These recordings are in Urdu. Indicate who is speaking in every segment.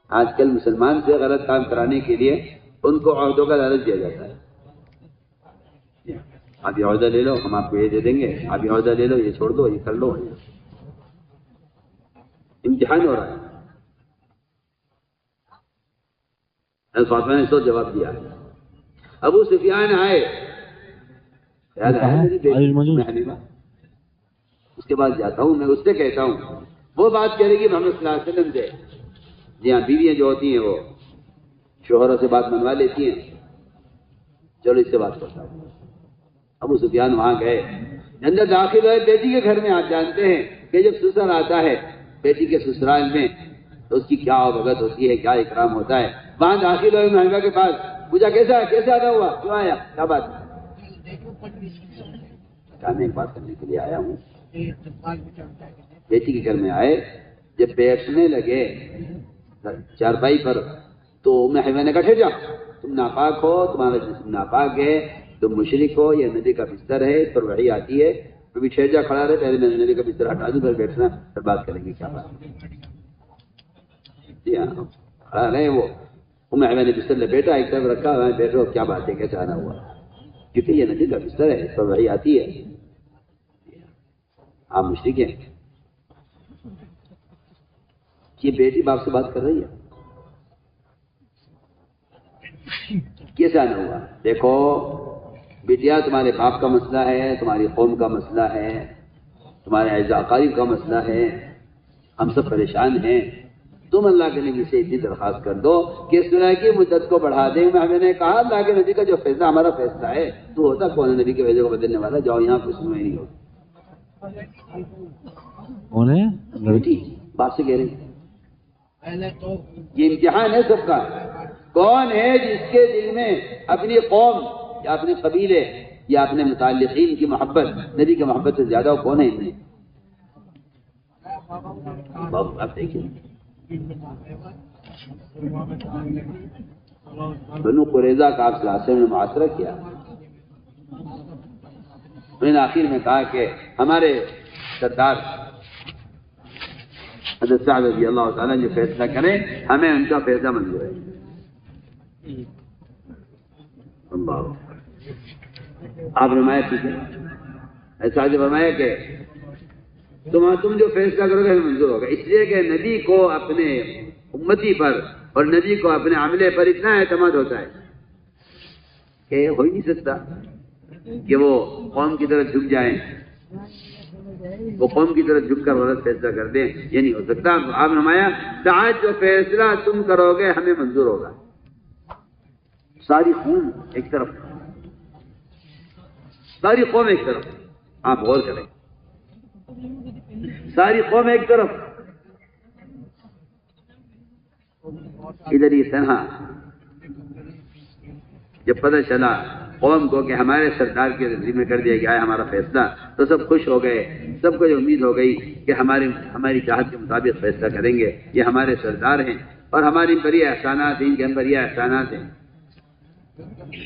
Speaker 1: آج کل مسلمان سے غلط کام کرانے کے لیے ان کو عہدوں کا لالچ دیا جاتا ہے. آپ یہ عہدہ لے لو، ہم آپ کو یہ دے دیں گے، آپ یہ عہدہ لے لو، یہ چھوڑ دو، یہ کر لو. امتحان ہو رہا ہے. فاطمہ نے تو جواب دیا. ابو سفیان آئے، اس کے بعد جاتا ہوں میں، اس سے کہتا ہوں وہ بات کرے گی محمد صلی اللہ علیہ وسلم سے. جی ہاں، بیویاں جو ہوتی ہیں وہ شوہروں سے بات منوا لیتی ہیں، چلو اس سے بات کرتا ہوں. ابو سفیان وہاں گئے، اندر داخل ہوئے. بیٹی کے گھر میں آپ جانتے ہیں کہ جب سسر آتا ہے بیٹی کے سسرال میں تو اس کی کیا عبادت ہوتی ہے، کیا اکرام ہوتا ہے. وہاں داخل ہوئے محبوبہ کے پاس، پوچھا کیسا آنا ہوا، کیوں آیا، کیا بات ہے. کہا میں ایک بات کرنے کے لیے آیا ہوں. بیٹی کے گھر میں آئے، جب بیٹھنے لگے چارپائی پر تو محبوبہ نے کہا ٹھہر جا، تم ناپاک ہو، تمہارا جسم ناپاک ہے، تم مشرک ہو، یہ نبی کا بستر ہے، اس پر وحی آتی ہے. کبھی ٹھہر جا، کھڑا رہے، پہلے میں نبی کا بستر ہٹا دوں، پھر بیٹھنا، پھر بات کریں گے کیا بات ہے. جی ہاں، کھڑا رہے. وہ محبوبہ نے بستر لپیٹا، ایک طرف رکھا، وہاں بیٹھو، کیا بات ہے، کیسے آنا ہوا، کیونکہ یہ نبی کا بستر ہے، اس پر وحی آتی ہے. آپ مشرک ہیں. یہ بیٹی باپ سے بات کر رہی ہے، کیسے آنا ہوا. دیکھو بیٹیا، تمہارے باپ کا مسئلہ ہے، تمہاری قوم کا مسئلہ ہے، تمہارے اعزاء اقارب کا مسئلہ ہے، ہم سب پریشان ہیں. تم اللہ کے نبی سے اتنی درخواست کر دو کہ سنا کی مدت کو بڑھا دیں. میں نے کہا اللہ کے نبی کا جو فیصلہ ہمارا فیصلہ ہے، تو ہوتا کون ہے نبی کے فیصلے کو بدلنے والا. جاؤ یہاں کچھ نہیں ہو. لڑکی باپ سے کہہ رہی یہ امتحان ہے سب کا. کون ہے جس کے دل میں اپنی قوم یا اپنے قبیلے یا اپنے متعلقین کی محبت نبی کی محبت سے زیادہ کون ہے؟ انہیں اب دیکھیں بنو قریظہ کا آپ صلی اللہ علیہ وسلم نے معاشرہ کیا. انہوں نے آخر میں کہا کہ ہمارے سردار حضرت سعد رضی اللہ تعالیٰ جو فیصلہ کریں ہمیں ان کا فیصلہ منظور ہے. آپ رمایا ٹھیک ہے، ایسا فرمایا کہ تم جو فیصلہ کرو گے ہمیں منظور ہوگا. اس لیے کہ نبی کو اپنے امتی پر اور نبی کو اپنے عملے پر اتنا اعتماد ہوتا ہے کہ ہو ہی نہیں سکتا کہ وہ قوم کی طرف جھک جائیں، وہ قوم کی طرف جھک کر غلط فیصلہ کر دیں. یہ نہیں ہو سکتا. آپ نمایا آج جو فیصلہ تم کرو گے ہمیں منظور ہوگا. ساری قوم ایک طرف، ساری قوم ایک طرف. آپ غور کریں، ساری قوم ایک طرف، ادھر یہ تنہا. جب پتہ چلا قوم کو کہ ہمارے سردار کے ذمہ کر دیا گیا ہے ہمارا فیصلہ، تو سب خوش ہو گئے. سب کو یہ امید ہو گئی کہ ہماری چاہت کے مطابق فیصلہ کریں گے. یہ ہمارے سردار ہیں اور ہماری بڑی احسانات ہیں، ان کے ہم بڑی احسانات ہیں.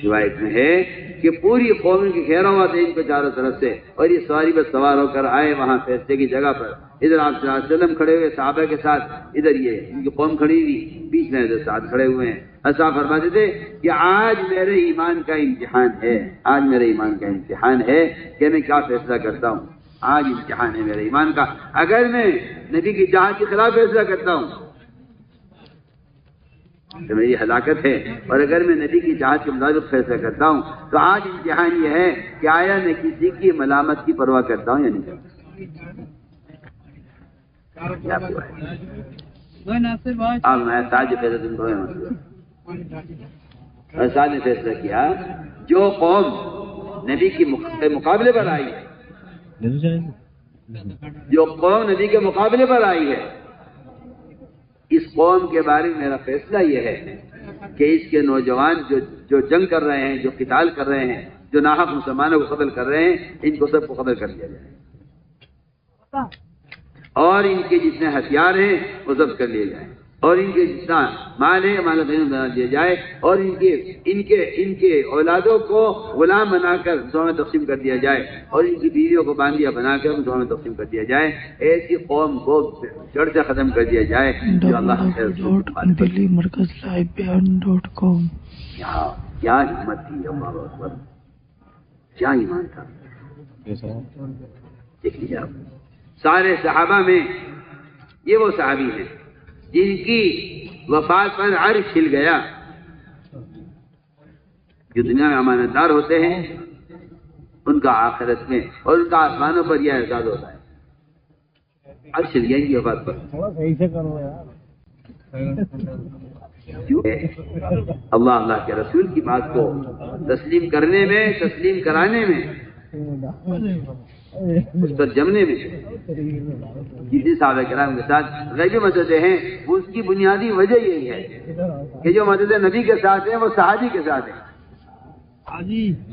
Speaker 1: روایت میں ہے کہ پوری قوم کی گھیراوا تھے ان کو چاروں طرف سے، اور یہ سواری پر سوار ہو کر آئے وہاں فیصلے کی جگہ پر. ادھر آپ صلی اللہ علیہ وسلم کھڑے ہوئے صحابہ کے ساتھ، ادھر یہ ان کی قوم کھڑی ہوئی، بیچ میں حضرت سعد کھڑے ہوئے ہیں. صاحب فرماتے تھے کہ آج میرے ایمان کا امتحان ہے، آج میرے ایمان کا امتحان ہے کہ میں کیا فیصلہ کرتا ہوں. آج امتحان ہے میرے ایمان کا. اگر میں نبی کی چاہت کے خلاف فیصلہ کرتا ہوں تو میری ہلاکت ہے، اور اگر میں نبی کی چاہت کے مطابق فیصلہ کرتا ہوں تو آج امتحان یہ ہے کہ آیا میں کسی کی ملامت کی پرواہ کرتا ہوں یا نہیں کرتا. سعد نے فیصلہ کیا جو قوم نبی کے مقابلے پر آئی ہے، جو قوم نبی کے مقابلے پر آئی ہے، اس قوم کے بارے میں میرا فیصلہ یہ ہے کہ اس کے نوجوان جو جنگ کر رہے ہیں، جو قتال کر رہے ہیں، جو ناحق مسلمانوں کو قتل کر رہے ہیں، ان کو سب کو قتل کر دیا جائے، اور ان کے جتنے ہتھیار ہیں وہ ضبط کر لیے جائیں. اور ان کے جتنا مال ہے مال غنیمت بنا دیا جائے، اور ان کے اولادوں کو غلام بنا کر مسلمانوں میں تقسیم کر دیا جائے، اور ان کی بیویوں کو باندیا بنا کر مسلمانوں میں تقسیم کر دیا جائے۔ ایسی قوم کو جڑ سے ختم کر دیا جائے جو اللہ
Speaker 2: www.dilimarkazlivebeyan.com۔
Speaker 1: کیا ہمت تھی، اللہ اکبر، کیا ایمان تھا۔ دیکھ لیجیے آپ، سارے صحابہ میں یہ وہ صحابی ہیں جن کی وفات پر عرش ہل گیا۔ جو دنیا میں امانت دار ہوتے ہیں ان کا آخرت میں اور ان کا آسمانوں پر یہ اعزاز ہوتا ہے، عرش ہل گیا ان کی وفات پر۔ اللہ کے رسول کی بات کو تسلیم کرنے میں، تسلیم کرانے میں، اس پر جمنے میں جتنی صحابہ کرام کے ساتھ غیبی مددیں ہیں، اس کی بنیادی وجہ یہی ہے کہ جو مدد نبی کے ساتھ ہیں وہ صحابی کے ساتھ ہیں،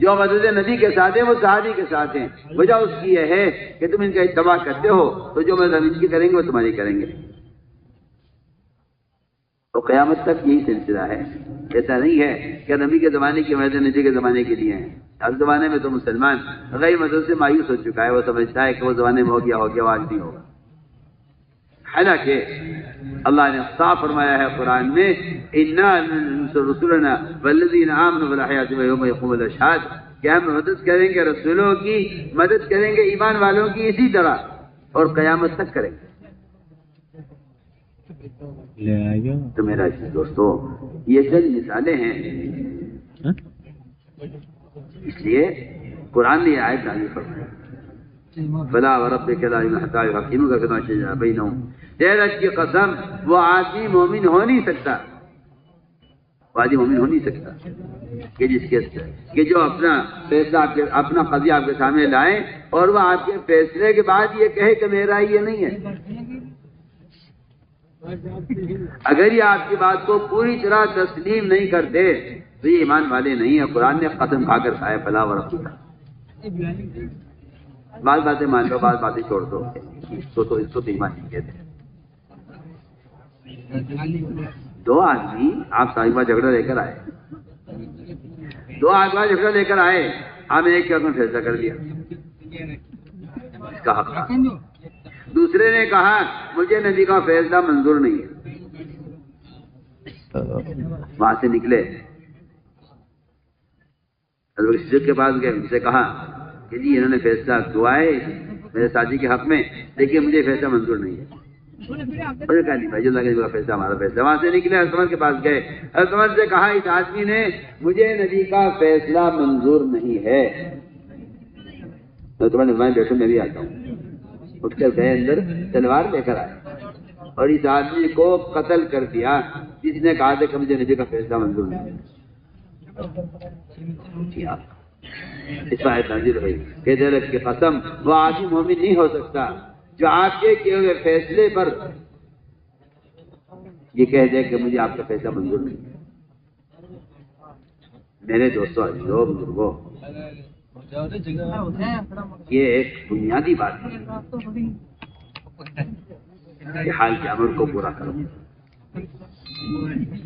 Speaker 1: جو مدد نبی کے ساتھ ہیں وہ صحابی کے ساتھ ہیں۔ وجہ اس کی یہ ہے کہ تم ان کا اتباع کرتے ہو تو جو مدد ان کی کریں گے وہ تمہاری کریں گے، تو قیامت تک یہی سلسلہ ہے۔ ایسا نہیں ہے کہ نبی کے زمانے کی مدد نبی کے زمانے کے لیے ہیں۔ ہر زمانے میں تو مسلمان غیر مدد سے مایوس ہو چکا ہے، وہ سمجھتا ہے کہ وہ زمانے میں ہو گیا، وہ آج نہیں ہوگا۔ حالانکہ اللہ نے صاف فرمایا ہے قرآن میں، اِنَّا لَنَنصُرُ رُسُلَنَا وَالَّذِينَ آمَنُوا بِالْحَيَاةِ وَيَوْمَ يَقُومُ الْأَشْهَادُ، کہ ہم مدد کریں گے رسولوں کی، مدد کریں گے ایمان والوں کی اسی طرح، اور قیامت تک کریں گے۔ تو میرا دوستو یہ چند مثالیں ہیں، اس لیے قرآن نے یہ آیت نازل فرمائی، فلا وربک لا یؤمنون حتی یحکموک فیما شجر بینہم۔ تیرے کی قسم، وہ آدمی مومن ہو نہیں سکتا، وہ آدمی مومن ہو نہیں سکتا کہ جو اپنا فیصلہ اپنا قضیہ آپ کے سامنے لائے اور وہ آپ کے فیصلے کے بعد یہ کہے کہ میرا یہ نہیں ہے۔ اگر یہ آپ کی بات کو پوری طرح تسلیم نہیں کرتے تو یہ ایمان والے نہیں ہیں۔ قرآن نے قسم کھا کر کہا ہے فلا وربک، بعض باتیں مان لو، بعض باتیں چھوڑ دو، اس کو تو ایمان نہیں کہتے۔ دو آدمی آپ صاحبہ جھگڑا لے کر آئے، آپ نے ایک کے حق میں فیصلہ کر دیا، اس کا حق تھا۔ دوسرے نے کہا مجھے نبی کا فیصلہ منظور نہیں ہے، وہاں سے نکلے حضرت صدیق کے پاس گئے، ان سے کہا کہ جی انہوں نے فیصلہ کیا ہے میرے ساتھی کے حق میں، لیکن مجھے فیصلہ منظور نہیں ہے۔ انہوں نے کہا نہیں بھائی، اللہ کا فیصلہ ہمارا فیصلہ۔ وہاں سے نکلے، حضرت عمر کے پاس گئے، حضرت عمر سے کہا اس آدمی نے مجھے نبی کا فیصلہ منظور نہیں ہے۔ حضرت عمر نے فرمایا بیٹھو میں بھی آتا ہوں۔ اٹھ کر گئے اندر، تلوار لے کر آئے اور اس آدمی کو قتل کر دیا جس نے کہا تھا کہ مجھے نبی کا فیصلہ منظور نہیں ہے۔ اس آیت نازل ہوئی کہ دلت کی قسم، وہ آدمی مومن نہیں ہو سکتا جو آپ کے کیے ہوئے فیصلے پر یہ کہہ دے کہ مجھے آپ کا فیصلہ منظور نہیں ہے۔ میرے دوستوں، عزیزوں، بزرگوں، یہ ایک بنیادی بات ہے کہ حال کے امر کو پورا کرو۔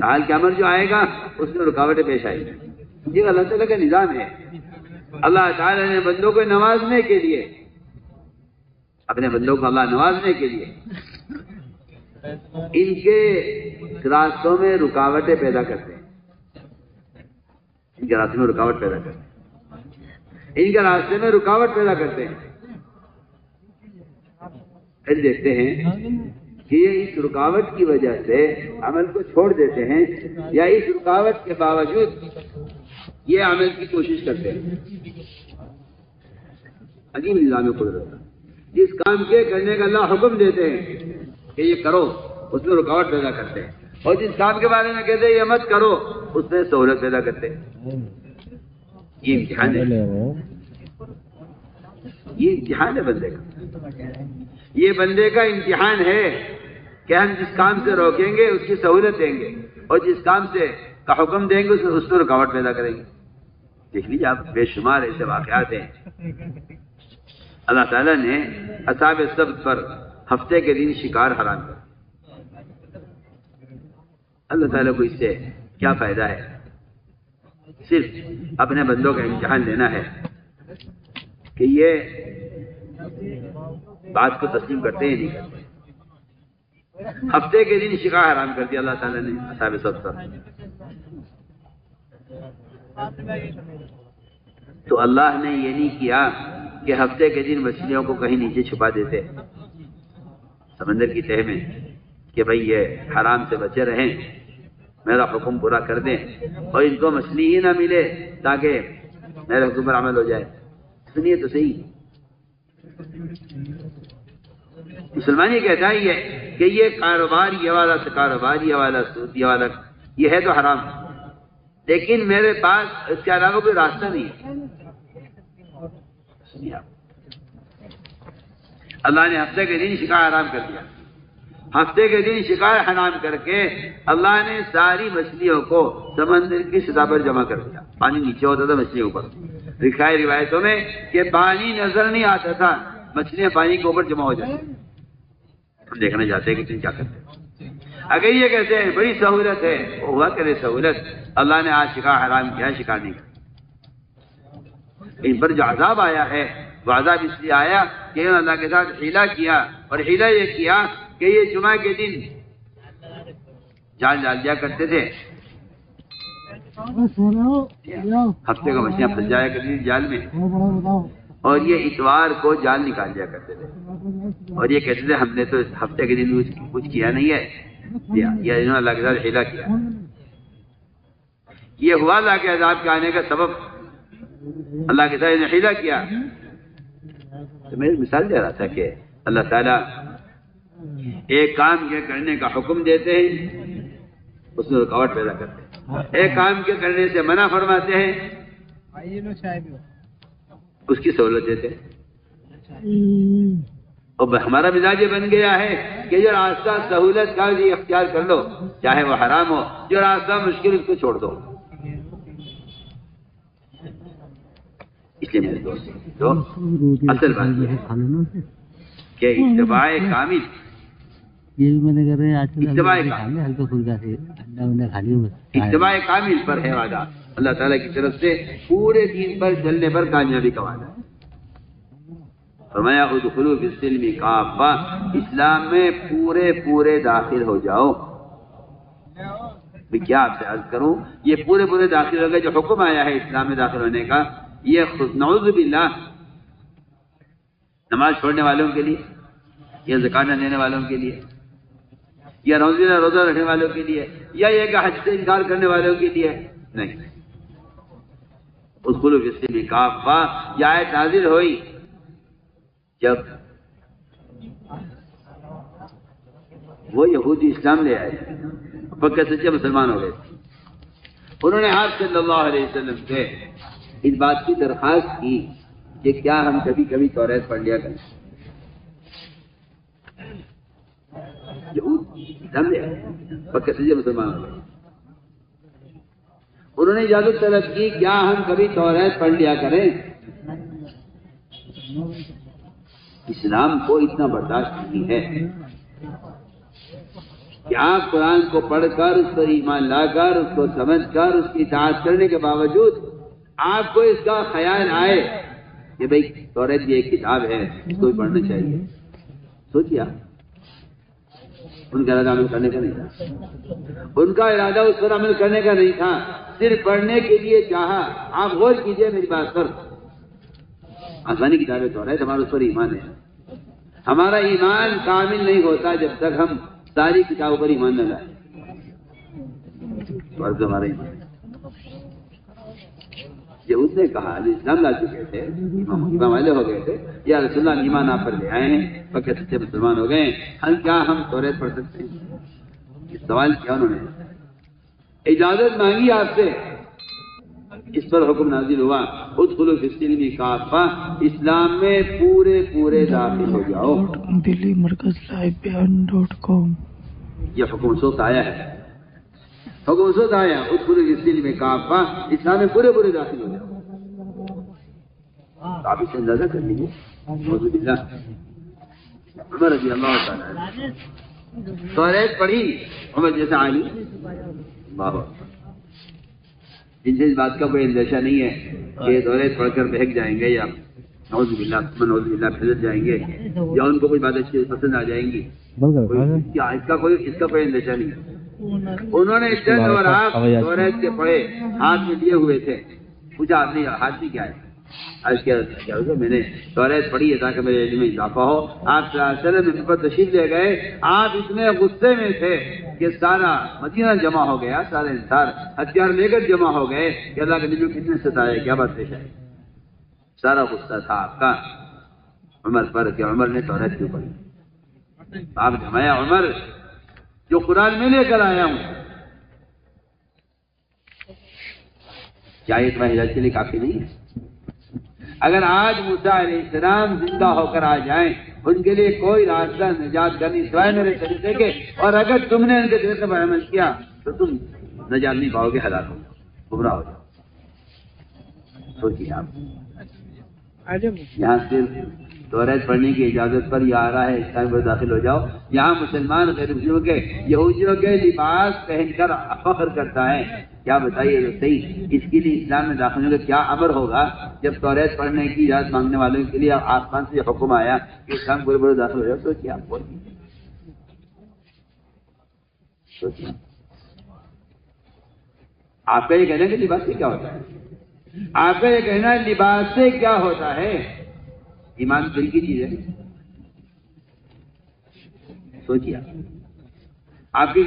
Speaker 1: حال کے امر جو آئے گا اس میں رکاوٹیں پیش آئیں گی۔ یہ اللہ تعالیٰ کا نظام ہے۔ اللہ تعالیٰ نے بندوں کو نوازنے کے لیے، اپنے بندوں کو اللہ نوازنے کے لیے ان کے راستوں میں رکاوٹیں پیدا کرتے ہیں، ان کے راستے میں رکاوٹ پیدا کرتے ہیں، ان کے راستے میں رکاوٹ پیدا کرتے ہیں۔ پھر دیکھتے ہیں کہ یہ اس رکاوٹ کی وجہ سے عمل کو چھوڑ دیتے ہیں یا اس رکاوٹ کے باوجود یہ عمل کی کوشش کرتے ہیں۔ عجیب نظام قدرت، جس کام کے کرنے کا اللہ حکم دیتے ہیں کہ یہ کرو، اس میں رکاوٹ پیدا کرتے ہیں، اور جس کام کے بارے میں کہتے ہیں یہ مت کرو، اس میں سہولت پیدا کرتے ہیں۔ یہ امتحان ہے، یہ امتحان ہے بندے کا، یہ بندے کا امتحان ہے کہ ہم جس کام سے روکیں گے اس کی سہولت دیں گے، اور جس کام سے کا حکم دیں گے اس میں رکاوٹ پیدا کریں گے۔ دیکھ لیجیے آپ، بے شمار ایسے واقعات ہیں۔ اللہ تعالیٰ نے اصحاب السبت پر ہفتے کے دن شکار حرام کر، اللہ تعالیٰ کو اس سے کیا فائدہ ہے؟ صرف اپنے بندوں کا امتحان لینا ہے کہ یہ بات کو تسلیم کرتے ہی نہیں کرتے۔ ہفتے کے دن شکار حرام کر دیا اللہ تعالیٰ نے اصحاب سبت پر، تو اللہ نے یہ نہیں کیا کہ ہفتے کے دن مچھلیوں کو کہیں نیچے چھپا دیتے سمندر کی تہہ میں کہ بھئی یہ حرام سے بچے رہیں، میرا حکم پورا کر دیں اور ان کو مچھلی ہی نہ ملے تاکہ میرے حکم پر عمل ہو جائے۔ سنیے تو صحیح، مسلمان یہ کہتا ہے کہ یہ کاروبار یہ والا کاروبار یہ والا سود یہ والا یہ ہے تو حرام، لیکن میرے پاس اس کے علاوہ کوئی راستہ نہیں ہے۔ اللہ نے ہفتے کے دن شکار حرام کر دیا، ہفتے کے دن شکار حرام کر کے اللہ نے ساری مچھلیوں کو سمندر کی سطح پر جمع کر دیا۔ پانی نیچے ہوتا تھا، مچھلیوں اوپر۔ لکھا ہے روایتوں میں کہ پانی نظر نہیں آتا تھا، مچھلیاں پانی کے اوپر جمع ہو جاتی۔ ہم دیکھنا چاہتے ہیں کہ تم کیا کرتے ہیں۔ اگر یہ کہتے ہیں بڑی سہولت ہے، وہ ہوا کرے سہولت، اللہ نے آج شکار حرام کیا، شکار نہیں کیا۔ ان پر جو عذاب آیا ہے وہ عذاب اس لیے آیا کہ انہوں نے اللہ کے ساتھ حیلہ کیا، اور حیلہ یہ کیا کہ یہ جمعہ کے دن جال ڈال دیا کرتے تھے، ہفتے کا مچھلیاں پھنس جایا کرتی تھی جال میں، اور یہ اتوار کو جال نکال دیا کرتے تھے، اور یہ کہتے تھے ہم نے تو ہفتے کے دن کچھ کیا نہیں ہے، یہ انہوں نے اللہ کے ساتھ حیلہ کیا۔ یہ ہوا اللہ کے عذاب کے آنے کا سبب، اللہ کے ساتھ حیلہ کیا۔ تو میں مثال دے رہا تھا کہ اللہ تعالیٰ ایک کام کے کرنے کا حکم دیتے ہیں، اس میں رکاوٹ پیدا کرتے ہیں، ایک کام کے کرنے سے منع فرماتے ہیں، اس کی سہولت دیتے ہیں۔ اور ہمارا مزاج یہ بن گیا ہے کہ جو راستہ سہولت کا بھی اختیار کر لو، چاہے وہ حرام ہو، جو راستہ مشکل اس کو چھوڑ دو۔ اس لیے میرے دوست جو اصل بات یہ ہے کہ اتباع کامل، اتباع کامل پر ہے وعدہ اللہ تعالیٰ کی طرف سے، پورے دین پر چلنے پر کامیابی کا وعدہ۔ فرمایا ادخلوا فی السلم کافہ، اسلام میں پورے داخل ہو جاؤ۔ کیا آپ سے عرض کروں، یہ پورے داخل ہو گئے، جو حکم آیا ہے اسلام میں داخل ہونے کا، یہ خود نعوذ باللہ نماز چھوڑنے والوں کے لیے، یا زکات نہ دینے والوں کے لیے، یا روزہ رکھنے والوں کے لیے، یا یہ کہ حج سے انکار کرنے والوں کے لیے نہیں۔ ادخلوا فی السلم کافہ، یہ آیت نازل ہوئی جب وہ یہودی اسلام لے آئے، پکے سچے مسلمان ہو گئے، انہوں نے آپ صلی اللہ علیہ وسلم سے اس بات کی درخواست کی کہ کیا ہم کبھی توریت پڑھ لیا کریں۔ اسلام لے آئے، پکے سچے مسلمان ہو گئے، انہوں نے اجازت طلب کی کیا ہم کبھی توریت پڑھ لیا کریں۔ اسلام کو اتنا برداشت نہیں ہے کہ آپ قرآن کو پڑھ کر، اس پر ایمان لا کر، اس کو سمجھ کر، اس کی اطاعت کرنے کے باوجود آپ کو اس کا خیال آئے کہ بھئی توریت بھی ایک کتاب ہے، اس کو بھی پڑھنا چاہیے۔ سوچیے، ان کا ارادہ عمل کرنے کا نہیں تھا، ان کا ارادہ اس پر عمل کرنے کا نہیں تھا، صرف پڑھنے کے لیے چاہا۔ آپ غور کیجئے میری بات پر، آسمانی کتابیں توریت، ہمارا اس پر ایمان ہے۔ ہمارا ایمان کامل نہیں ہوتا جب تک ہم ساری کتابوں پر ایمان نہ لائیں، فرض ہمارا ایمان۔ یہود نے کہا، اسلام لا چکے تھے، امام والے ہو گئے تھے، یا رسول اللہ ایمان آپ پر لے آئے ہیں، پکے سچے مسلمان ہو گئے ہیں، کیا ہم توریت پڑھ سکتے ہیں؟ یہ سوال کیا انہوں نے، اجازت مانگی آپ سے، اس پر حکم نازل ہوا ادخلوا فی السلم کافہ، اسلام میں پورے داخل ہو جاؤ۔
Speaker 2: دلی مرکز livebeyan.com۔
Speaker 1: یہ حکم سوت آیا ہے، حکم سوت آیا ادخلوا فی السلم کافہ، اسلام میں پورے داخل ہو جاؤ۔ آپ اسے اندازہ کر لیجیے، عمر رضی اللہ تعالیٰ توریت پڑھی عمر جیسا عالم، ان سے اس بات کا کوئی اندیشہ نہیں ہے کہ توریت پڑھ کر بہک جائیں گے یا نعوذ باللہ پھسل جائیں گے یا ان کو کوئی بات اچھی پسند آ جائیں گی، اس کا کوئی اندیشہ نہیں ہے۔ انہوں نے چند اور آپ توریت کے پڑھے ہاتھ میں لیے ہوئے تھے، پوچھا آپ نے ہاتھ میں کیا ہے؟ آج کیا میں نے توریت پڑھی ہے تاکہ میرے علم میں اضافہ ہو۔ آپ صلی اللہ علیہ وسلم میں پر تشریف لے گئے، آپ اتنے غصے میں تھے کہ سارا مدینہ جمع ہو گیا، سارے انصار ہتھیار لے کر جمع ہو گئے کہ اللہ کے نبی کتنے ستائے، کیا بات پیش ہے، سارا غصہ تھا آپ کا عمر پر کہ عمر نے توریت کیوں پڑھی۔ آپ نے فرمایا عمر جو قرآن میں لے کر آیا ہوں کیا یہ تمہیں ہدایت کے لیے کافی نہیں ہے؟ اگر آج موسیٰ علیہ السلام زندہ ہو کر آ جائیں، ان کے لیے کوئی راستہ نجات کا نہیں سوائے میرے طریقے کے، اور اگر تم نے ان کے طریقے پر عمل کیا تو تم نجات نہیں پاؤ گے، ہلاک ہو جاؤ، گمراہ ہو جاؤ۔ سوچیے آپ یہاں صرف توریت پڑھنے کی اجازت پر یہ آ رہا ہے اسلام میں داخل ہو جاؤ، یہاں مسلمان غیر مسلموں کے یہودیوں کے لباس پہن کر فخر کرتا ہے۔ کیا بتائیے تو صحیح، اس کے لیے اسلام میں داخل ہونے کا کیا امر ہوگا جب توریت پڑھنے کی اجازت مانگنے والوں کے لیے آسمان سے حکم آیا کہ اسلام برے برے داخل ہو جاؤ؟ تو کیا سوچیے، آپ کا یہ کہنا ہے کہ لباس سے کیا ہوتا ہے، آپ کا یہ کہنا ہے لباس سے کیا ہوتا ہے، ایمان دل کی چیز ہے۔ سوچیے آپ کے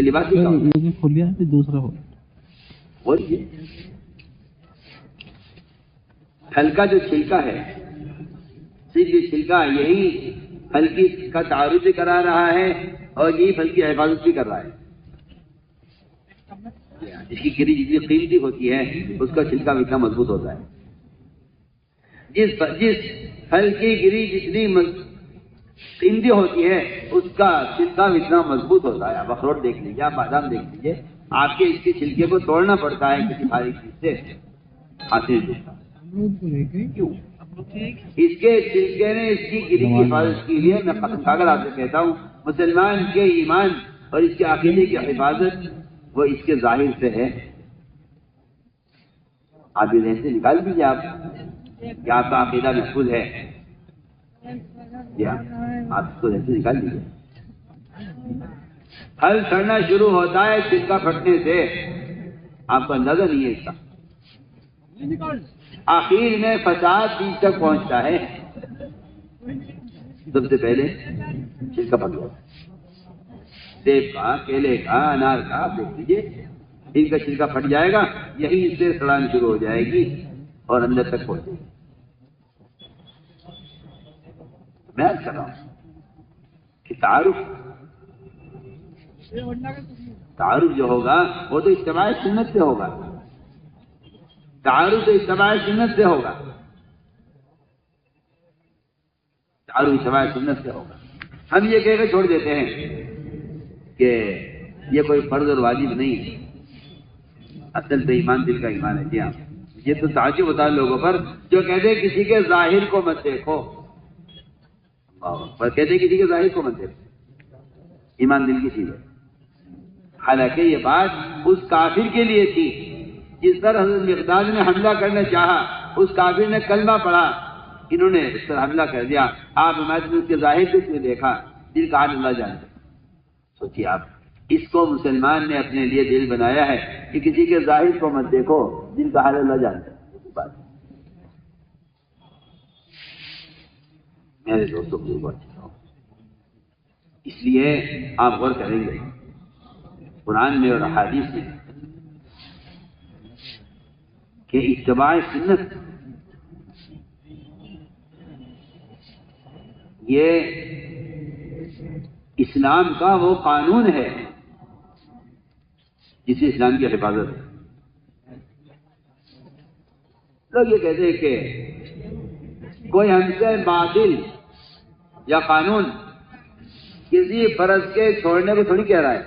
Speaker 1: لباس
Speaker 2: کھولیا ہے دوسرا ہو
Speaker 1: بولیے، پھل کا جو چھلکا ہے، صرف یہ چھلکا یہی پھل کی کا تعارف بھی کرا رہا ہے اور یہی پھل کی حفاظت بھی کر رہا ہے۔ اس کی گری جتنی قیمتی ہوتی ہے اس کا چھلکا اتنا مضبوط ہوتا ہے، جس پھل کی گری جتنی قیمتی ہوتی ہے اس کا چھلکا اتنا مضبوط ہوتا ہے۔ آپ اخروٹ دیکھ لیجیے، آپ بادام دیکھ لیجیے، آپ کے اس کے چھلکے کو توڑنا پڑتا ہے کسی بھاری چیز سے، حاصل کیوں؟ اس کے چھلکے نے اس کی گری کی حفاظت کے لیے، میں اگر آپ سے کہتا ہوں مسلمان کے ایمان اور اس کے عقیدے کی حفاظت وہ اس کے ظاہر سے ہے۔ آپ یہ ذہن سے نکال دیجیے آپ کہ آپ کا عقیدہ محفوظ ہے، آپ اس کو ذہن سے نکال دیجیے۔ پھل سڑنا شروع ہوتا ہے چھلکا پھٹنے سے، آپ کو اندازہ نہیں ہے اس کا، آخر میں فساد بیج تک پہنچتا ہے۔ سب سے پہلے چھلکا پھٹ جاتا ہے، سیب کا، کیلے کا، انار کا، آپ دیکھ لیجیے ان کا چھلکا پھٹ جائے گا، یہیں سے سڑان شروع ہو جائے گی اور اندر تک پہنچے گی۔ میں کر رہا ہوں کہ تعارف جو ہوگا وہ تو اتباع سنت سے ہوگا، تعارف تو اتباع سنت سے ہوگا، تعارف اتباع سنت سے ہوگا۔ ہم یہ کہہ کے چھوڑ دیتے ہیں کہ یہ کوئی فرض اور واجب نہیں، اصل تو ایمان دل کا ایمان ہے۔ جی ہاں، یہ تو تعجب ہوتا ہے لوگوں پر جو کہتے ہیں کسی کے ظاہر کو مت دیکھو، پر کہتے ہیں کسی کے ظاہر کو مت دیکھو، ایمان دل کی چیز ہے۔ حالانکہ یہ بات اس کافر کے لیے تھی جس پر حضرت مقداد نے حملہ کرنا چاہا، اس کافر نے کلمہ پڑھا، انہوں نے اس پر حملہ کر دیا، آپ حمایت نے اس کے ظاہر کو اس نے دیکھا، دل کا حال اللہ جانتے۔ سوچیے آپ، اس کو مسلمان نے اپنے لیے دل بنایا ہے کہ کسی کے ظاہر کو مت دیکھو، دل کا حال اللہ جانتا ہے۔ میرے دوستوں کو اس لیے آپ غور کریں گے قرآن میں اور احادیث میں کہ اتباع سنت یہ اسلام کا وہ قانون ہے جس سے اسلام کی حفاظت ہے۔ لوگ یہ کہتے ہیں کہ کوئی ہم سے باطل یا قانون کسی فرض کے چھوڑنے کو تھوڑی کہہ رہا ہے،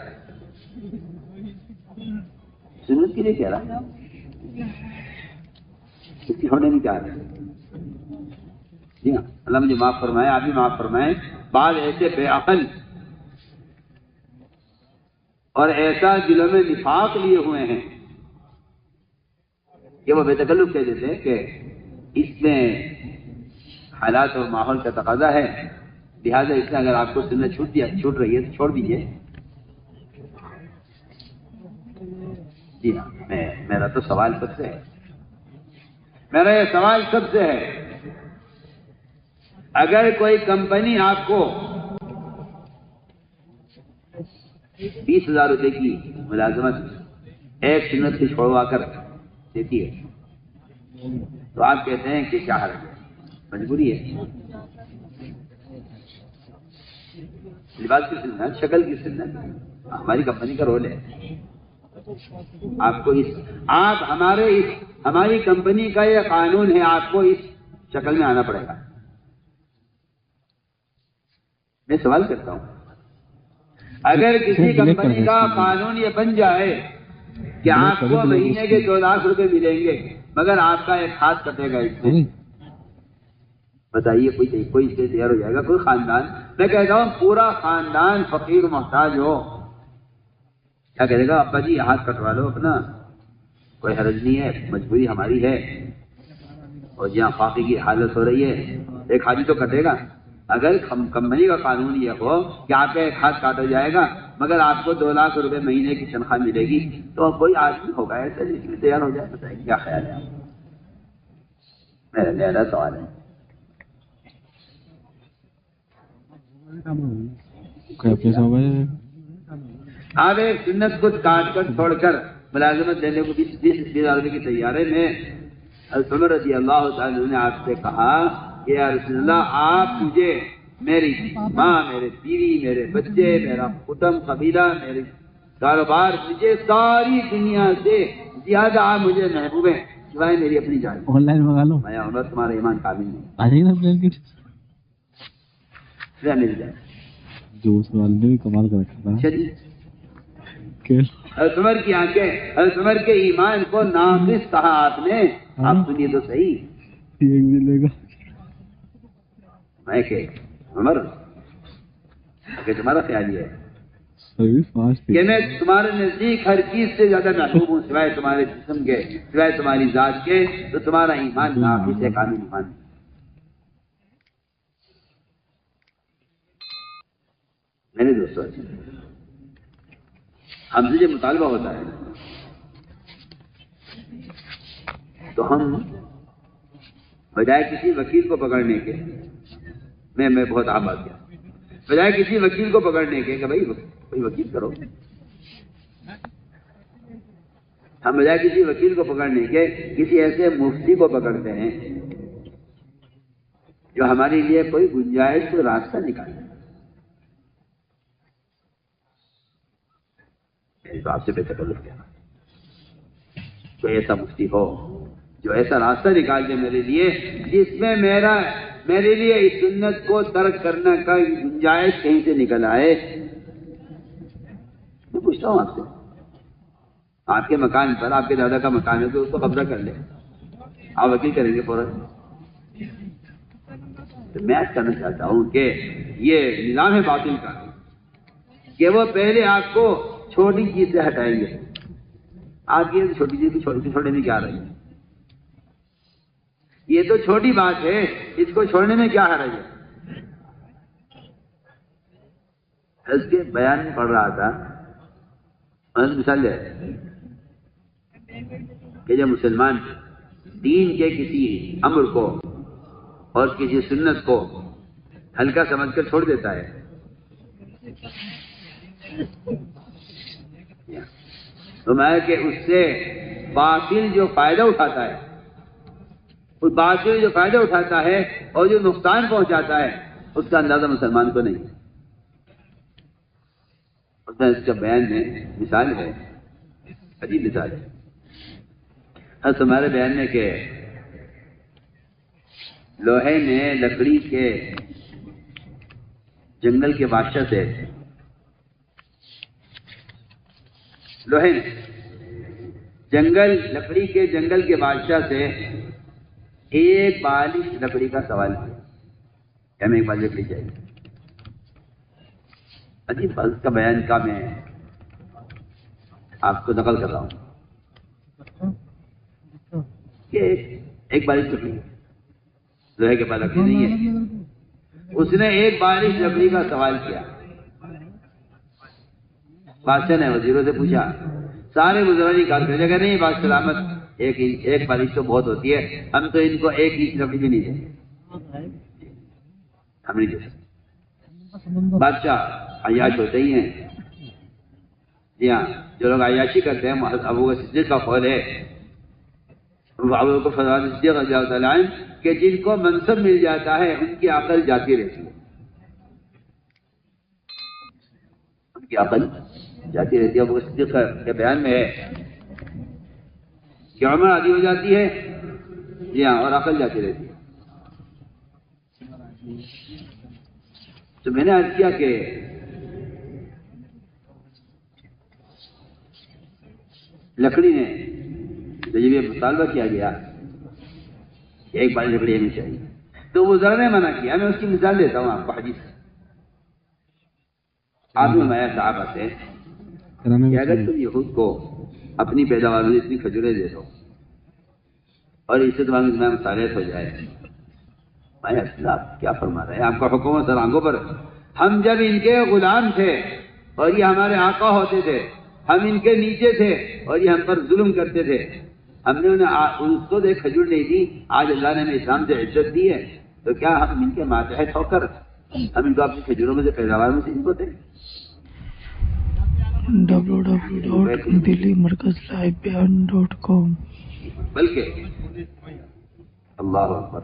Speaker 1: سنت کے لیے کہہ رہا ہے، اس کی چھوڑنے میں کیا ہے۔ جی ہاں، اللہ مجھے معاف فرمائے، آپ بھی معاف فرمائیں، بعض ایسے بے عقل اور ایسا دلوں میں نفاق لیے ہوئے ہیں کہ وہ بے تکلف کہہ دیتے ہیں کہ اس میں حالات اور ماحول کا تقاضا ہے، لہٰذا اس میں اگر آپ کو سنت چھوٹ رہی ہے تو چھوڑ دیجیے۔ جی ہاں، میرا تو سوال سب سے ہے، میرا یہ سوال سب سے ہے، اگر کوئی کمپنی آپ کو 20,000 روپے کی ملازمت ایک سنت سے چھوڑوا کر دیتی ہے تو آپ کہتے ہیں کہ کیا حرج ہے، مجبوری ہے، لباس کی سنت، شکل کی سنت ہماری کمپنی کا رول ہے۔ آپ کو ہماری کمپنی کا یہ قانون ہے، آپ کو اس شکل میں آنا پڑے گا۔ میں سوال کرتا ہوں، اگر کسی کمپنی کا قانون یہ بن جائے کہ آپ کو مہینے کے 2 لاکھ روپے ملیں گے مگر آپ کا ایک ہاتھ کٹے گا اس میں، بتائیے کوئی اس سے تیار ہو جائے گا؟ کوئی خاندان، میں کہتا ہوں پورا خاندان فقیر محتاج ہو، کیا کہے گا؟ ابا جی ہاتھ کٹوا لو اپنا، کوئی حرج نہیں ہے، مجبوری ہماری ہے، اور جہاں فاقے کی حالت ہو رہی ہے ایک ہاتھ تو کٹے گا۔ اگر کمپنی کا قانون یہ ہو کہ آپ کا ایک ہاتھ کاٹا جائے گا مگر آپ کو 2 لاکھ روپے مہینے کی تنخواہ ملے گی تو کوئی آدمی ہوگا ایسا جس میں تیار ہو جائے؟ بتائیے کیا خیال ہے آپ؟ میرا سوال ہے۔ آپ ایک سنت کو کاٹ کر چھوڑ کر ملازمت دینے کو 20,000 روپے کی تیارے میں حضرت عمر رضی اللہ تعالیٰ نے آپ سے کہا کہ یا رسول اللہ، آپ مجھے میری ماں، میرے بیوی، میرے بچے، میرا کٹم قبیلہ، میرے کاروبار، مجھے ساری دنیا سے زیادہ آپ مجھے محبوب ہیں سوائے میری اپنی جان۔
Speaker 2: آن لائن منگا لو،
Speaker 1: میں عمر تمہارا ایمان کامل نہیں
Speaker 2: آ جائے گا پلین کٹ
Speaker 1: مل جائے۔
Speaker 2: جو اس والے نے بھی کمال کر رکھا تھا۔
Speaker 1: حضرت عمر کی آنکھیں، حضرت عمر کے ایمان کو ناقص کہا آپ نے۔ آپ سنیے تو صحیح،
Speaker 2: ملے گا
Speaker 1: میں کہ عمر کہ تمہارا خیال یہ ہے کہ میں تمہارے نزدیک ہر چیز سے زیادہ محبوب ہوں سوائے تمہارے جسم کے، سوائے تمہاری ذات کے، تو تمہارا ایمان ناقص ہے، کامل ایمان ہے۔ میں نے دوستوں ہم سے جو مطالبہ ہوتا ہے تو ہم بجائے کسی وکیل کو پکڑنے کے، میں بہت عام بات کیا، بجائے کسی وکیل کو پکڑنے کے کہ بھائی کوئی وکیل کرو، ہم بجائے کسی وکیل کو پکڑنے کے کسی ایسے مفتی کو پکڑتے ہیں جو ہمارے لیے کوئی گنجائش کو راستہ نکالے۔ تو آپ سے بے تکلف کہنا، کوئی ایسا مفتی ہو جو ایسا راستہ نکال دے میرے لیے جس میں میرے لیے اس سنت کو ترک کرنے کا گنجائش کہیں سے نکل آئے۔ میں پوچھتا ہوں آپ سے، آپ کے مکان پر، آپ کے دادا کا مکان ہے تو اس کو قبضہ کر لے، آپ وکیل کریں گے فوراً؟ تو میں کہنا چاہتا ہوں کہ یہ نظام ہے باطل کا کہ وہ پہلے آپ کو چھوٹی چیز سے ہٹائیں گے۔ آپ یہ چھوٹی چیز کو چھوڑنے میں کیا رہی ہے؟ یہ تو چھوٹی بات ہے، اس کو چھوڑنے میں کیا حرج ہے؟ اس کے بیان میں پڑھ رہا تھا، مثال ہے کہ جب مسلمان دین کے کسی امر کو اور کسی سنت کو ہلکا سمجھ کر چھوڑ دیتا ہے تو میں کہ اس سے باطل جو فائدہ اٹھاتا ہے، اس باطل جو فائدہ اٹھاتا ہے اور جو نقصان پہنچاتا ہے اس کا اندازہ مسلمان کو نہیں۔ اس کا بیان میں مثال ہے، عجیب مثال ہے۔ ہمارے بیان میں کہ لوہے نے لکڑی کے جنگل کے بادشاہ سے، لوہے نے لکڑی کے جنگل کے بادشاہ سے ایک بالش لکڑی کا سوال کیا، ہمیں ایک بالش لکڑی چاہیے۔ عجیب بات کا بیان کا میں آپ کو نقل کر رہا ہوں کہ ایک بارش لکڑی لوہے کے پاس لکڑی نہیں ہے، اس نے ایک بارش لکڑی کا سوال کیا، بادشاہ نے وزیروں سے پوچھا، سارے بزرگوں کہا جگہ نہیں بات سلامت، ایک بارش تو بہت ہوتی ہے، ہم تو ان کو ایک انچ لکڑی بھی نہیں دیں، ہم نہیں دے سکتے۔ بادشاہ عیاش ہوتے ہی ہیں، جی ہاں، جو لوگ عیاشی کرتے ہیں ابو بکر صدیق کا قول ہے، ابو بکر صدیق رضی اللہ تعالیٰ عنہ کہ جن کو منصب مل جاتا ہے ان کی عقل جاتی رہتی ہے، ان کی عقل جاتی رہتی ہے۔ ابو بکر صدیق کے بیان میں ہے کہ عمر عادی ہو جاتی ہے، جی ہاں، اور عقل جاتی رہتی ہے۔ تو میں نے عرض کیا کہ لکڑی نے جب یہ مطالبہ کیا گیا کہ ایک باری لکڑی ہمیں چاہیے، تو وہ ذرا نے منع کیا۔ میں اس کی مثال دیتا ہوں آپ کو حدیث سے۔ آپ نے فرمایا صحابہ سے کہ اگر تم یہود کو اپنی پیداوار میں اتنی کھجوریں دے دو اور اس سے تمہاری دنیا میں صالحیت ہو جائے، میں آپ کیا فرما رہے ہیں؟ آپ کا حکم سر آنکھوں پر۔ ہم جب ان کے غلام تھے اور یہ ہمارے آقا ہوتے تھے، ہم ان کے نیچے تھے اور یہ ہم پر ظلم کرتے تھے، ہم نے انہیں اس کو ایک کھجور نہیں دی، آج اللہ نے ہمیں اسلام سے عزت دی ہے، تو کیا ہم ان کے ماتحت ہو کر ہم ان کو اپنی کھجوروں میں سے پیداوار میں سے ان کو دیں؟
Speaker 3: www.delhimarkazlivebeyan.com
Speaker 1: بلکہ اللہ اکبر،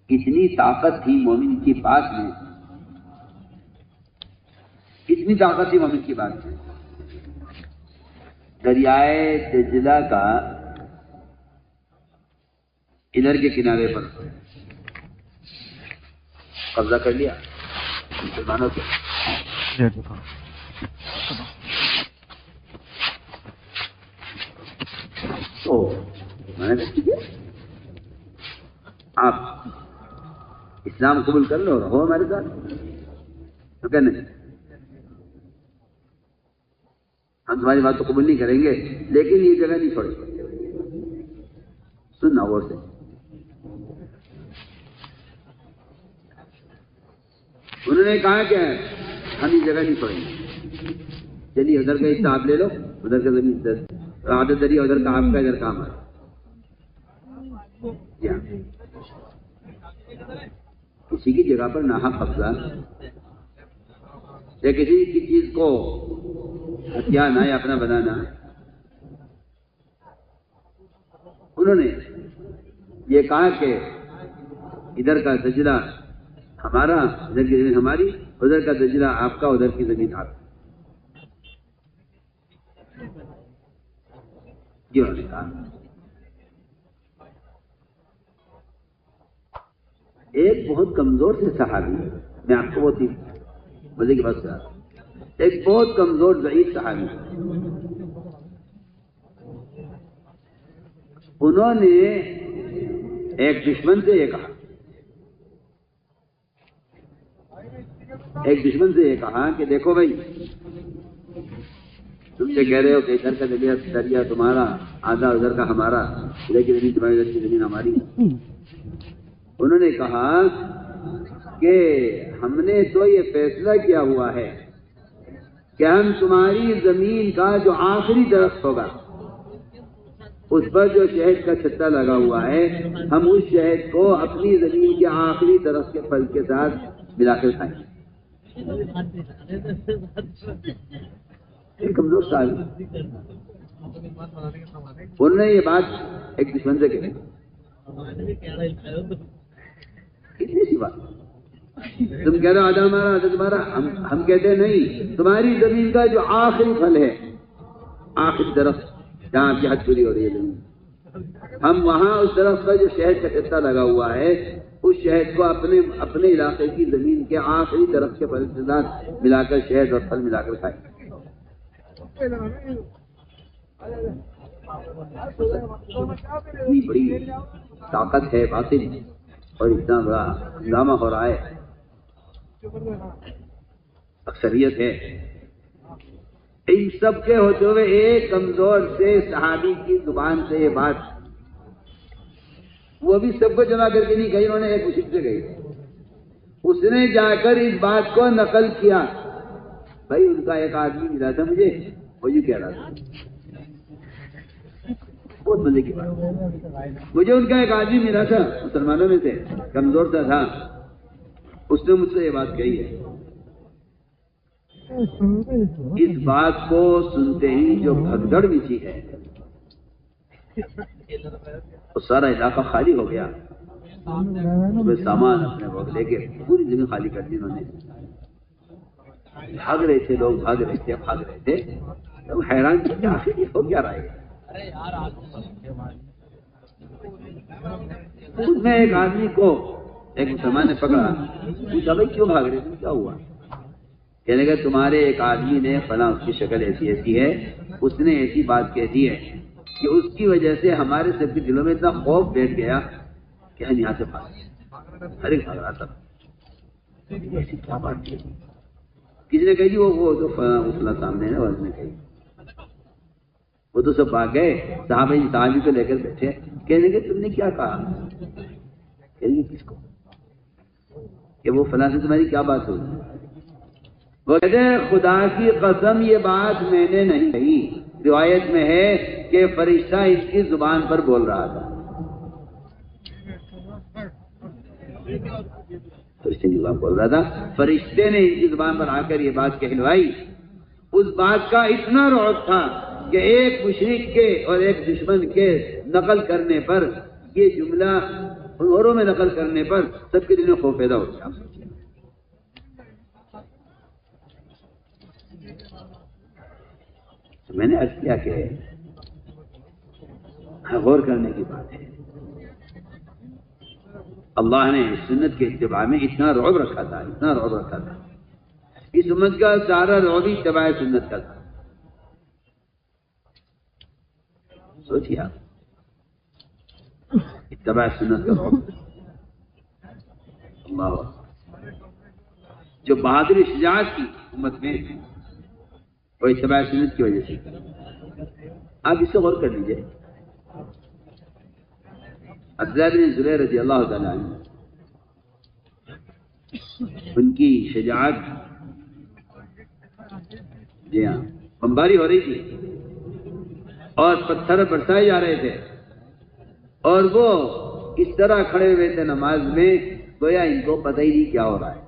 Speaker 1: کتنی طاقت تھی مومن کی بات میں، کتنی طاقت تھی مومن کی بات میں۔ دریائے دجلہ کا ادھر کے کنارے پر قبضہ کر لیا مسلمانوں کے، تو میں نے ٹھیک ہے آپ اسلام قبول کر لو، رہو ہمارے ساتھ، تو کہ نہیں ہم تمہاری بات تو قبول نہیں کریں گے، لیکن یہ جگہ نہیں چھوڑیں گے۔ سننا غور سے، انہوں نے کہا کہ ہم یہ جگہ نہیں چھوڑیں گے، چلیے ادھر کا حصہ آپ لے لو، ادھر کا زمین عادت دریا ادھر کا آپ کا، ادھر کا ہمارا۔ کسی کی جگہ پر ناحق قبضہ یا کسی کی چیز کو ہتھیارنا یا اپنا بنانا، انہوں نے یہ کہا کہ ادھر کا دجلہ ہمارا، ادھر کی زمین ہماری، ادھر کا دجلہ آپ کا، ادھر کی زمین آپ کی، یہ انہوں نے کہا۔ ایک بہت کمزور سے صحابی، میں آپ کو بہت ہی مزے کی بات کر رہا ہوں، ایک بہت کمزور ضعیف صحابی، انہوں نے ایک دشمن سے یہ کہا، ایک دشمن سے یہ کہا کہ دیکھو بھائی، تم سے کہہ رہے ہو کہ ادھر کا دریا تمہارا، آدھا ادھر کا ہمارا، ادھر کی زمین تمہاری، ادھر کی زمین ہماری۔ انہوں نے کہا کہ ہم نے تو یہ فیصلہ کیا ہوا ہے کہ ہم تمہاری زمین کا جو آخری درخت ہوگا اس پر جو شہد کا چھتا لگا ہوا ہے، ہم اس شہد کو اپنی زمین کے آخری درخت کے پھل کے ساتھ ملا کر کھائیں گے۔ ایک کمزور سال انہوں نے یہ بات ایک دشمن سے کہی، کتنی سی بات، تم کہہ رہے ہو آدھا ہمارا آدھا تمہارا، ہم کہتے ہیں نہیں، تمہاری زمین کا جو آخری پھل ہے، آخری درخت جہاں آپ کی حد پوری ہو رہی ہے زمین، ہم وہاں اس درخت کا جو شہد کا چھتا لگا ہوا ہے، اس شہد کو اپنے علاقے کی زمین کے آخری درخت کے پھل کے ساتھ ملا کر، شہد اور پھل ملا کر کھائیں۔ اتنی بڑی طاقت ہے باطن اور اتنا بڑا ہنگامہ ہو رہا ہے، اکثریت ہے، ان سب کے ہوتے ہوئے ایک کمزور سے صحابی کی زبان سے یہ بات، وہ بھی سب کو جمع کر کے نہیں کہی، انہوں نے ایک مشرک سے کہی، اس نے جا کر اس بات کو نقل کیا. بھائی ان کا ایک آدمی ملا تھا مجھے، وہ یوں کہہ رہا تھا، بہت مزے کی بات، مجھے ان کا ایک آدمی ملا تھا مسلمانوں میں سے، کمزور سا تھا، اس نے مجھ سے یہ بات کہی ہے. اس بات کو سنتے ہی جو بھگدڑ مچی ہے، وہ سارا علاقہ خالی ہو گیا. سامان اپنے وقت لے کے پوری زمین خالی کر دی انہوں نے. بھاگ رہے تھے لوگ، بھاگ رہے تھے. لوگ حیران تھے کہ آخر یہ ہو کیا رہا ہے. اس میں ایک آدمی کو ایک مسلمان نے پکڑا، پوچھا بھائی کیوں بھاگ رہے تھے، کیا ہوا؟ کہنے کہ تمہارے ایک آدمی نے فلاں، اس کی شکل ایسی ہے، اس نے ایسی بات کہہ دی ہے کہ اس کی وجہ سے ہمارے سب کے دلوں میں اتنا خوف بیٹھ گیا کہ ہم یہاں سے ہر ایک بھاگ رہا تھا. ایسی کیا بات کی؟ کسی نے کہی وہ جو فلاں سامنے ہے اس نے کہی. وہ تو سب بھاگ گئے، صحابی کو لے کر بیٹھے. کہنے کہ تم نے کیا کہا؟ کہنے کس کو؟ کہ وہ فلاں سے تمہاری کیا بات ہوئی؟ وہ کہتے ہیں خدا کی قسم یہ بات میں نے نہیں کہی. روایت میں ہے کہ فرشتہ اس کی زبان پر بول رہا تھا. فرشتے کی زبان بول رہا تھا، فرشتے نے اس کی زبان پر آ کر یہ بات کہلوائی. اس بات کا اتنا رعب تھا کہ ایک مشرک کے اور ایک دشمن کے نقل کرنے پر، یہ جملہ اوروں میں نقل کرنے پر سب کے دل میں خوف پیدا ہو گیا. میں نے عرض کیا کہ غور کرنے کی بات ہے. اللہ نے سنت کے اتباع میں اتنا رعب رکھا تھا، اتنا رعب رکھا تھا. اس امت کا سارا رعب اتباع سنت کا تھا. سوچیے آپ، اتباع سنت کا رعب. اللہ جو بہادری شجاعت کی امت میں، وہ اتباع سنت کی وجہ سے. آپ اس سے غور کر لیجیے. عبداللہ بن زبیر رضی اللہ تعالیٰ عنہ، ان کی شجاعت، جی ہاں، بمباری ہو رہی تھی اور پتھر برسائے جا رہے تھے، اور وہ اس طرح کھڑے ہوئے تھے نماز میں گویا ان کو پتہ ہی نہیں کیا ہو رہا ہے.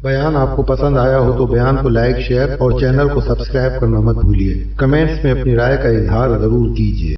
Speaker 4: بیان آپ کو پسند آیا ہو تو بیان کو لائک، شیئر اور چینل کو سبسکرائب کرنا مت بھولیے. کمنٹس میں اپنی رائے کا اظہار ضرور کیجیے.